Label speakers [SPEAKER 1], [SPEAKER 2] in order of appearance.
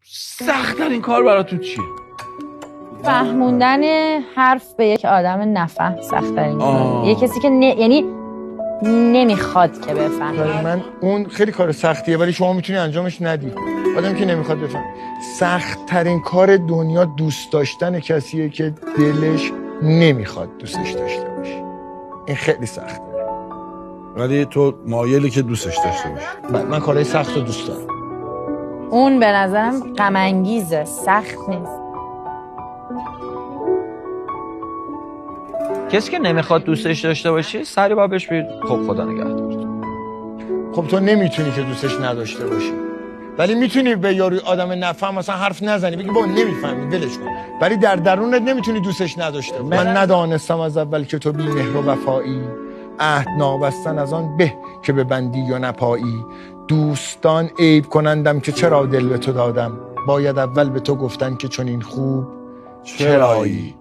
[SPEAKER 1] سخت‌ترین کار براتون چیه؟
[SPEAKER 2] فهموندن حرف به یک آدم نفهم سخت‌ترین کار. یه کسی که یعنی نمیخواد که بفهمه.
[SPEAKER 3] من اون خیلی کار سختیه ولی شما میتونی انجامش ندی. آدمی که نمیخواد بفهم. سخت‌ترین کار دنیا دوست داشتن کسیه که دلش نمیخواد دوستش داشته باشه. این خیلی سخته.
[SPEAKER 1] ولی تو مایلی که دوستش داشته باشی.
[SPEAKER 3] من کارهای سخت رو دوست دارم.
[SPEAKER 2] اون به نظرم غم انگیزه، سخت نیست.
[SPEAKER 4] کسی که نمیخواد دوستش داشته باشی سری با بهش بگید خب خدا نگهدار.
[SPEAKER 3] خب تو نمیتونی که دوستش نداشته باشی. ولی میتونی به یارو آدم نفهم مثلا حرف نزنی بگی با نمیفهمی ولش کن. ولی در درونت نمیتونی دوستش نداشته باشی. من ندانستم از اول که تو بی مهر و وفایی، عهد نابستن از آن به که ببندی یا نپایی. دوستان عیب کنندم که چرا دل به تو دادم، باید اول به تو گفتن که چون این خوب چرایی.